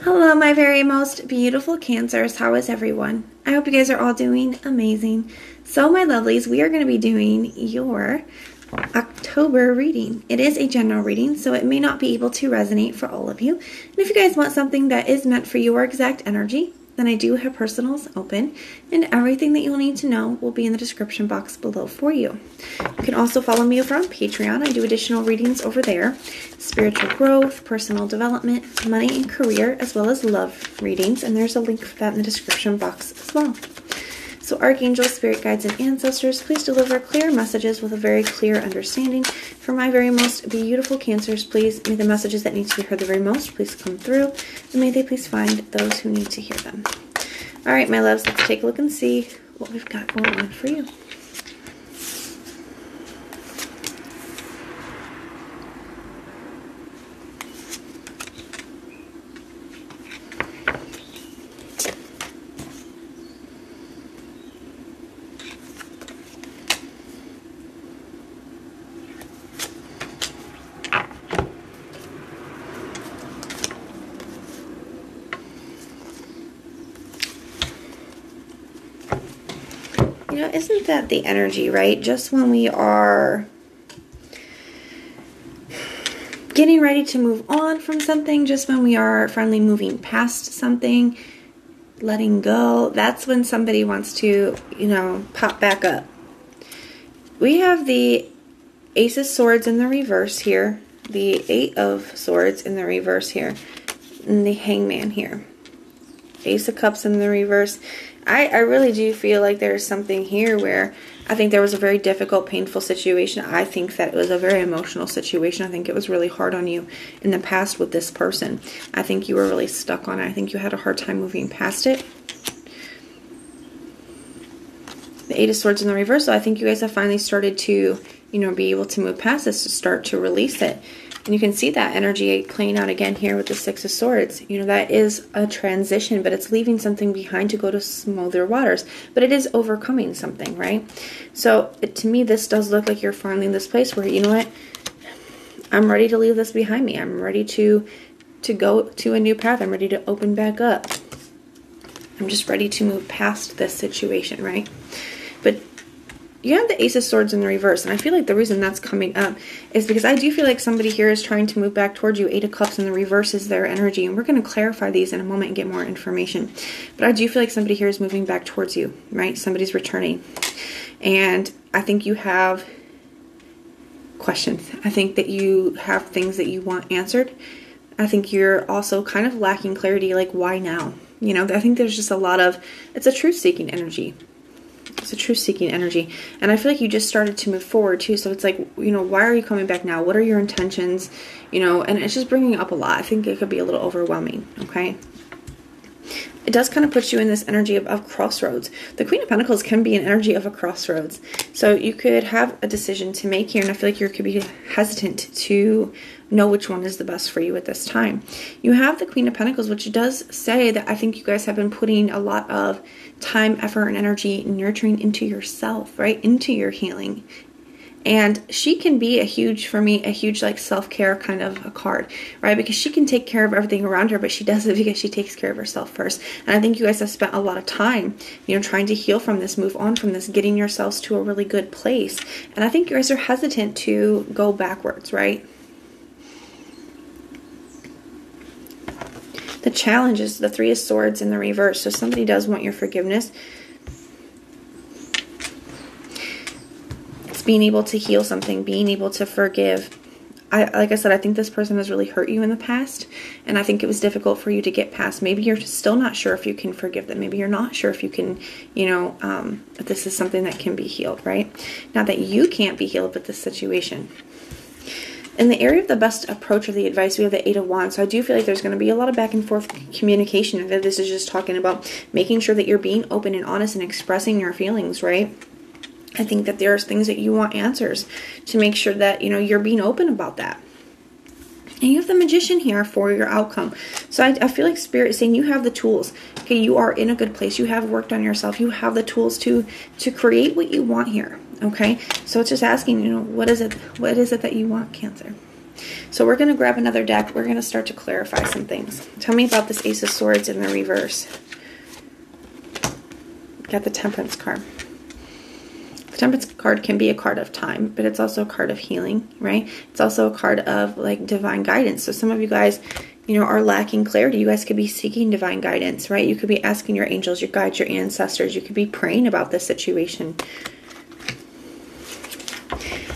Hello, my very most beautiful Cancers. How is everyone? I hope you guys are all doing amazing. So, my lovelies, we are going to be doing your October reading. It is a general reading, so it may not be able to resonate for all of you. And if you guys want something that is meant for your exact energy, then I do have personals open, and everything that you'll need to know will be in the description box below for you. You can also follow me over on Patreon. I do additional readings over there. Spiritual growth, personal development, money and career, as well as love readings, and there's a link for that in the description box as well. So archangels, spirit guides, and ancestors, please deliver clear messages with a very clear understanding. For my very most beautiful Cancers, please, may the messages that need to be heard the very most please come through, and may they please find those who need to hear them. All right, my loves, let's take a look and see what we've got going on for you. You know, isn't that the energy, right? Just when we are getting ready to move on from something, just when we are finally moving past something, letting go, that's when somebody wants to, you know, pop back up. We have the Ace of Swords in the reverse here, the Eight of Swords in the reverse here, and the Hangman here. Ace of Cups in the reverse. I really do feel like there's something here where I think there was a very difficult, painful situation. I think that it was a very emotional situation. I think it was really hard on you in the past with this person. I think you were really stuck on it. I think you had a hard time moving past it. The Eight of Swords in the reverse. So I think you guys have finally started to, you know, be able to move past this, to start to release it. And you can see that energy playing out again here with the Six of Swords. You know, that is a transition, but it's leaving something behind to go to smoother waters. But it is overcoming something, right? So to me, this does look like you're finally in this place where, you know what, I'm ready to leave this behind me. I'm ready to go to a new path. I'm ready to open back up. I'm just ready to move past this situation, right? But you have the Ace of Swords in the reverse, and I feel like the reason that's coming up is because I do feel like somebody here is trying to move back towards you. Eight of Cups in the reverse is their energy, and we're going to clarify these in a moment and get more information. But I do feel like somebody here is moving back towards you, right? Somebody's returning. And I think you have questions. I think that you have things that you want answered. I think you're also kind of lacking clarity, like why now? You know, I think there's just a lot of, it's a truth-seeking energy. It's a truth-seeking energy. And I feel like you just started to move forward too. So it's like, you know, why are you coming back now? What are your intentions? You know, and it's just bringing up a lot. I think it could be a little overwhelming, okay? It does kind of put you in this energy of crossroads. The Queen of Pentacles can be an energy of a crossroads. So you could have a decision to make here, and I feel like you could be hesitant to know which one is the best for you at this time. You have the Queen of Pentacles, which does say that I think you guys have been putting a lot of time, effort, and energy nurturing into yourself, right? Into your healing. And she can be a huge, for me, a huge like self-care kind of a card, right? Because she can take care of everything around her, but she does it because she takes care of herself first. And I think you guys have spent a lot of time, you know, trying to heal from this, move on from this, getting yourselves to a really good place. And I think you guys are hesitant to go backwards, right? The challenge is the Three of Swords in the reverse. So somebody does want your forgiveness. It's being able to heal something, being able to forgive. Like I said, I think this person has really hurt you in the past, and I think it was difficult for you to get past. Maybe you're still not sure if you can forgive them. Maybe you're not sure if you can, you know, if this is something that can be healed, right? Not that you can't be healed with this situation. In the area of the best approach of the advice, we have the Eight of Wands. So I do feel like there's going to be a lot of back and forth communication. And this is just talking about making sure that you're being open and honest and expressing your feelings, right? I think that there's things that you want answers to make sure that, you know, you're being open about that. And you have the Magician here for your outcome. So I feel like Spirit is saying you have the tools. Okay, you are in a good place. You have worked on yourself. You have the tools to create what you want here. Okay, so it's just asking, you know, what is it that you want, Cancer? So we're going to grab another deck. We're going to start to clarify some things. Tell me about this Ace of Swords in the reverse. Got the Temperance card. The Temperance card can be a card of time, but it's also a card of healing, right? It's also a card of like divine guidance. So some of you guys, you know, are lacking clarity. You guys could be seeking divine guidance, right? You could be asking your angels, your guides, your ancestors. You could be praying about this situation.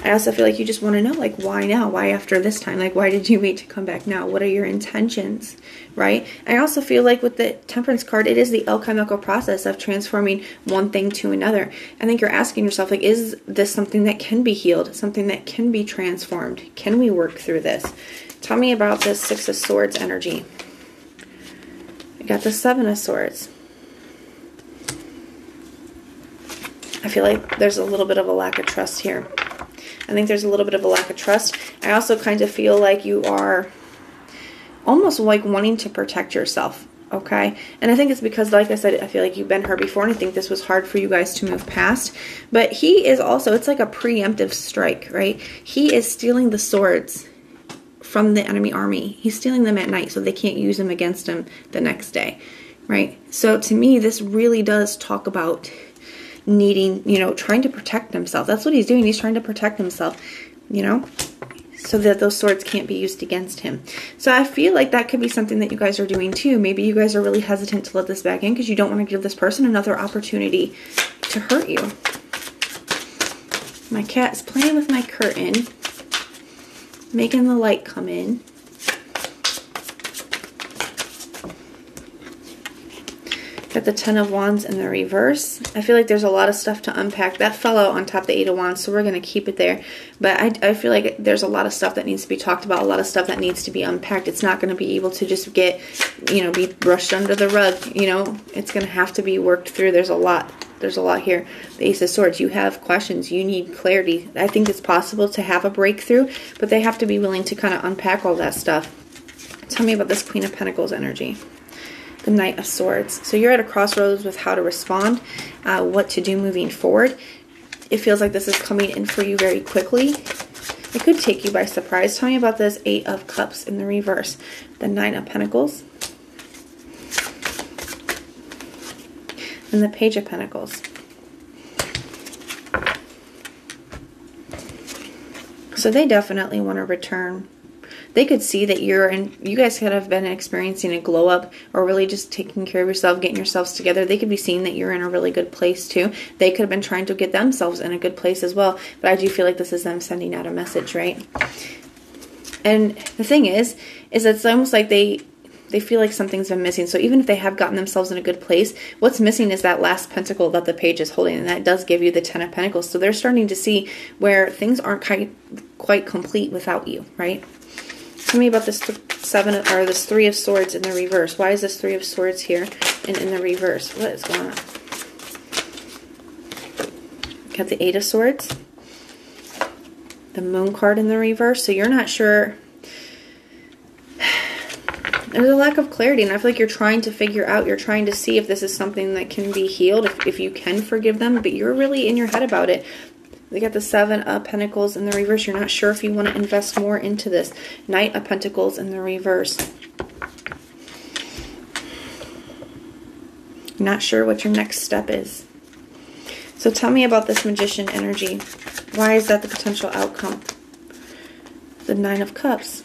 I also feel like you just want to know, like, why now? Why after this time? Like, why did you wait to come back now? What are your intentions, right? I also feel like with the Temperance card, it is the alchemical process of transforming one thing to another. I think you're asking yourself, like, is this something that can be healed? Something that can be transformed? Can we work through this? Tell me about this Six of Swords energy. You got the Seven of Swords. I feel like there's a little bit of a lack of trust here. I think there's a little bit of a lack of trust. I also kind of feel like you are almost like wanting to protect yourself, okay? And I think it's because, like I said, I feel like you've been hurt before, and I think this was hard for you guys to move past. But he is also, it's like a preemptive strike, right? He is stealing the swords from the enemy army. He's stealing them at night so they can't use them against him the next day, right? So to me, this really does talk about needing, you know, trying to protect himself. That's what he's doing. He's trying to protect himself, you know, so that those swords can't be used against him. So I feel like that could be something that you guys are doing too. Maybe you guys are really hesitant to let this back in because you don't want to give this person another opportunity to hurt you. My cat is playing with my curtain, making the light come in. Got the Ten of Wands in the reverse. I feel like there's a lot of stuff to unpack. That fell out on top of the Eight of Wands, so we're going to keep it there. But I feel like there's a lot of stuff that needs to be talked about, a lot of stuff that needs to be unpacked. It's not going to be able to just get, you know, be brushed under the rug, you know. It's going to have to be worked through. There's a lot. There's a lot here. The Ace of Swords, you have questions. You need clarity. I think it's possible to have a breakthrough, but they have to be willing to kind of unpack all that stuff. Tell me about this Queen of Pentacles energy. The Knight of Swords. So you're at a crossroads with how to respond, what to do moving forward. It feels like this is coming in for you very quickly. It could take you by surprise. Tell me about this Eight of Cups in the reverse. The Nine of Pentacles. And the Page of Pentacles. So they definitely want to return. They could see that you guys could have been experiencing a glow up or really just taking care of yourself, getting yourselves together. They could be seeing that you're in a really good place too. They could have been trying to get themselves in a good place as well. But I do feel like this is them sending out a message, right? And the thing is it's almost like they feel like something's been missing. So even if they have gotten themselves in a good place, what's missing is that last pentacle that the page is holding, and that does give you the Ten of Pentacles. So they're starting to see where things aren't quite complete without you, right? Tell me about this this Three of Swords in the reverse. Why is this Three of Swords here and in the reverse? What is going on? Got the Eight of Swords. The Moon card in the reverse. So you're not sure. There's a lack of clarity, and I feel like you're trying to figure out, you're trying to see if this is something that can be healed, if you can forgive them, but you're really in your head about it. We got the Seven of Pentacles in the reverse. You're not sure if you want to invest more into this. Knight of Pentacles in the reverse. Not sure what your next step is. So tell me about this Magician energy. Why is that the potential outcome? The Nine of Cups.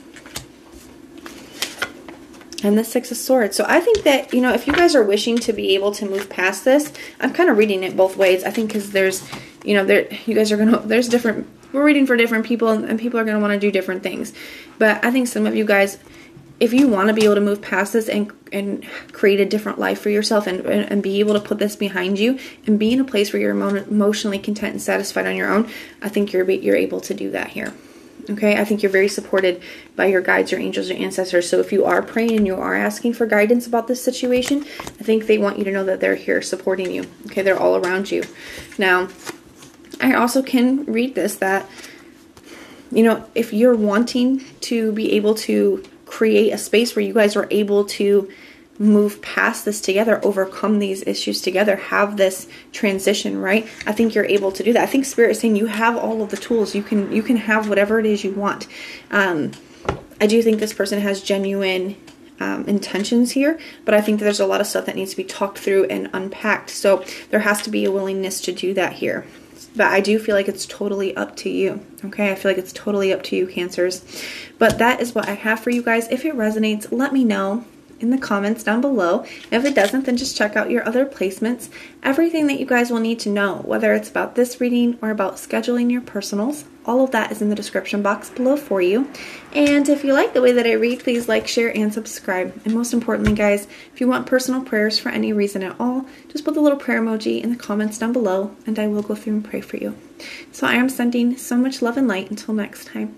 And the Six of Swords. So I think that, you know, if you guys are wishing to be able to move past this, I'm kind of reading it both ways. I think because there's, you know, you guys are going to, there's different, we're reading for different people, and people are going to want to do different things. But I think some of you guys, if you want to be able to move past this and create a different life for yourself and be able to put this behind you and be in a place where you're emotionally content and satisfied on your own, I think you're able to do that here. Okay, I think you're very supported by your guides, your angels, your ancestors. So if you are praying and you are asking for guidance about this situation, I think they want you to know that they're here supporting you. Okay, they're all around you. Now, I also can read this that, you know, if you're wanting to be able to create a space where you guys are able to move past this together, overcome these issues together, have this transition, right? I think you're able to do that. I think Spirit is saying you have all of the tools. You can have whatever it is you want. I do think this person has genuine intentions here, but I think that there's a lot of stuff that needs to be talked through and unpacked. So there has to be a willingness to do that here. But I do feel like it's totally up to you. Okay, I feel like it's totally up to you, Cancers. But that is what I have for you guys. If it resonates, let me know in the comments down below. If it doesn't, then just check out your other placements. Everything that you guys will need to know, whether it's about this reading or about scheduling your personals, all of that is in the description box below for you. And if you like the way that I read, please like, share, and subscribe. And most importantly, guys, if you want personal prayers for any reason at all, just put the little prayer emoji in the comments down below, and I will go through and pray for you. So I am sending so much love and light until next time.